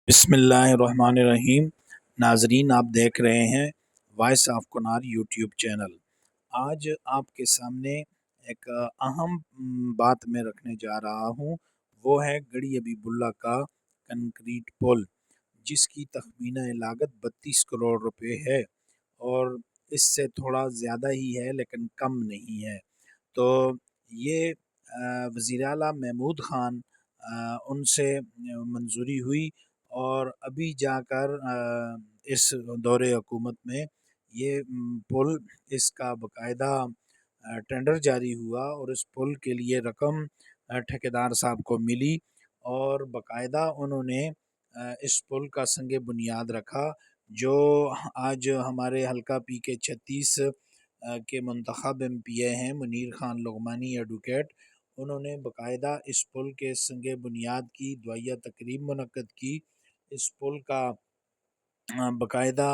بسم اللہ الرحمن الرحیم۔ ناظرین، آپ دیکھ رہے ہیں وائس آف کنار یوٹیوب چینل۔ آج آپ کے سامنے ایک اہم بات میں رکھنے جا رہا ہوں، وہ ہے گڑھی حبیب اللہ کا کنکریٹ پل، جس کی تخمینہ لاگت 32 کروڑ روپے ہے، اور اس سے تھوڑا زیادہ ہی ہے لیکن کم نہیں ہے۔ تو یہ وزیر اعلیٰ محمود خان ان سے منظوری ہوئی، اور ابھی جا کر اس دور حکومت میں یہ پل، اس کا باقاعدہ ٹینڈر جاری ہوا، اور اس پل کے لیے رقم ٹھیکیدار صاحب کو ملی، اور باقاعدہ انہوں نے اس پل کا سنگ بنیاد رکھا۔ جو آج ہمارے حلقہ پی کے 36 کے منتخب MP ہیں، منیر خان لغمانی ایڈوکیٹ، انہوں نے باقاعدہ اس پل کے سنگ بنیاد کی دعائیہ تقریب منعقد کی۔ اس پل کا باقاعدہ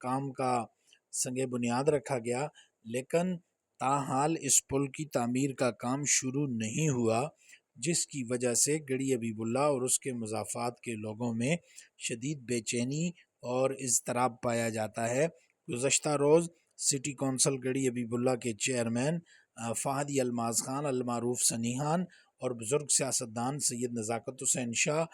کام کا سنگ بنیاد رکھا گیا، لیکن تاحال اس پل کی تعمیر کا کام شروع نہیں ہوا، جس کی وجہ سے گڑھی حبیب اللہ اور اس کے مضافات کے لوگوں میں شدید بے چینی اور اضطراب پایا جاتا ہے۔ گزشتہ روز سٹی کونسل گڑھی حبیب اللہ کے چیئرمین فہد الماز خان المعروف سنی خان اور بزرگ سیاستدان سید نزاکت حسین شاہ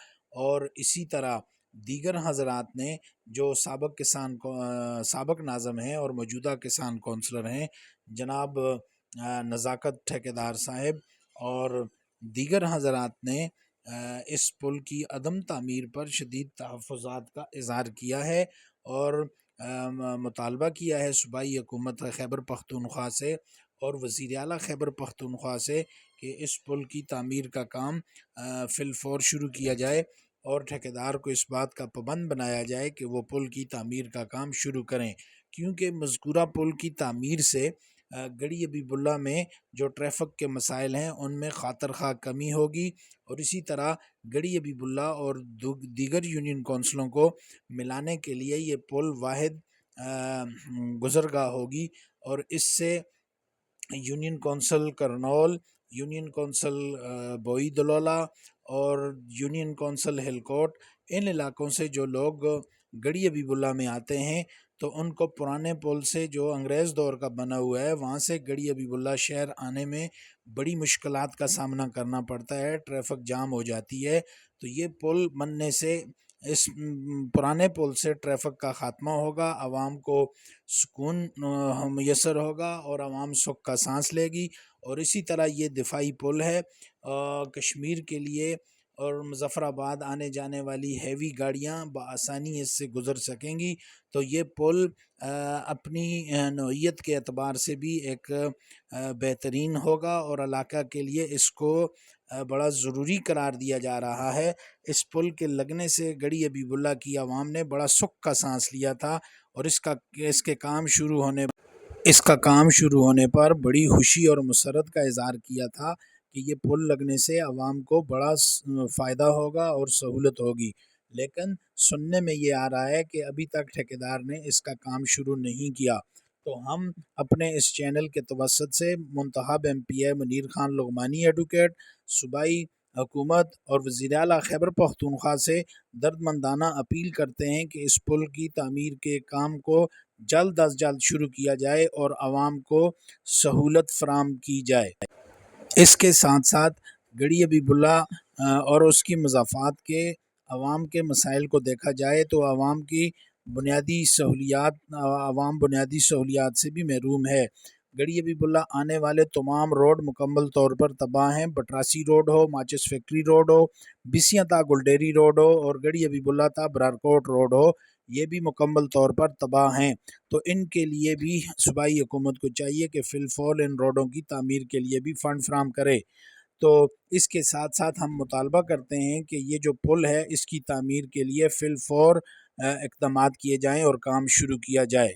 اور اسی طرح دیگر حضرات نے، جو سابق ناظم ہیں اور موجودہ کسان کونسلر ہیں، جناب نزاکت ٹھیکیدار صاحب اور دیگر حضرات نے اس پل کی عدم تعمیر پر شدید تحفظات کا اظہار کیا ہے، اور مطالبہ کیا ہے صوبائی حکومت خیبر پختونخوا سے اور وزیر اعلیٰ خیبر پختونخوا سے کہ اس پل کی تعمیر کا کام فی الفور شروع کیا جائے، اور ٹھیکیدار کو اس بات کا پابند بنایا جائے کہ وہ پل کی تعمیر کا کام شروع کریں، کیونکہ مذکورہ پل کی تعمیر سے گڑھی حبیب اللہ میں جو ٹریفک کے مسائل ہیں ان میں خاطر خواہ کمی ہوگی، اور اسی طرح گڑھی حبیب اللہ اور دیگر یونین کونسلوں کو ملانے کے لیے یہ پل واحد گزرگاہ ہوگی، اور اس سے union council Karnol, union council بوئی دلولا اور یونین کونسل ہلکوٹ، ان علاقوں سے جو لوگ گڑھی حبیب اللہ میں آتے ہیں تو ان کو پرانے پل سے، جو انگریز دور کا بنا ہوا ہے، وہاں سے گڑھی حبیب اللہ شہر آنے میں بڑی مشکلات کا سامنا کرنا پڑتا ہے، ٹریفک جام ہو جاتی ہے۔ تو یہ پل بننے سے اس پرانے پل سے ٹریفک کا خاتمہ ہوگا، عوام کو سکون میسر ہوگا اور عوام سکھ کا سانس لے گی، اور اسی طرح یہ دفاعی پل ہے کشمیر کے لیے، اور مظفر آباد آنے جانے والی ہیوی گاڑیاں بآسانی اس سے گزر سکیں گی۔ تو یہ پل اپنی نوعیت کے اعتبار سے بھی ایک بہترین ہوگا، اور علاقہ کے لیے اس کو بڑا ضروری قرار دیا جا رہا ہے۔ اس پل کے لگنے سے گڑھی حبیب اللہ کی عوام نے بڑا سکھ کا سانس لیا تھا، اور اس کے کام شروع ہونے پر بڑی خوشی اور مسرت کا اظہار کیا تھا کہ یہ پل لگنے سے عوام کو بڑا فائدہ ہوگا اور سہولت ہوگی، لیکن سننے میں یہ آ رہا ہے کہ ابھی تک ٹھیکیدار نے اس کا کام شروع نہیں کیا۔ تو ہم اپنے اس چینل کے توسط سے منتخب MP منیر خان لغمانی ایڈوکیٹ، صوبائی حکومت اور وزیر اعلیٰ خیبر پختونخوا سے دردمندانہ اپیل کرتے ہیں کہ اس پل کی تعمیر کے کام کو جلد از جلد شروع کیا جائے اور عوام کو سہولت فراہم کی جائے۔ اس کے ساتھ ساتھ گڑھی حبیب اللہ اور اس کی مضافات کے عوام کے مسائل کو دیکھا جائے تو عوام بنیادی سہولیات سے بھی محروم ہے۔ گڑھی حبیب اللہ آنے والے تمام روڈ مکمل طور پر تباہ ہیں، بٹراسی روڈ ہو، ماچس فیکٹری روڈ ہو، بسیاں تا گلڈیری روڈ ہو، اور گڑھی حبیب اللہ تا برارکوٹ روڈ ہو، یہ بھی مکمل طور پر تباہ ہیں۔ تو ان کے لیے بھی صوبائی حکومت کو چاہیے کہ فی الفور ان روڈوں کی تعمیر کے لیے بھی فنڈ فراہم کرے۔ تو اس کے ساتھ ساتھ ہم مطالبہ کرتے ہیں کہ یہ جو پل ہے اس کی تعمیر کے لیے فی الفور اقدامات کیے جائیں اور کام شروع کیا جائے۔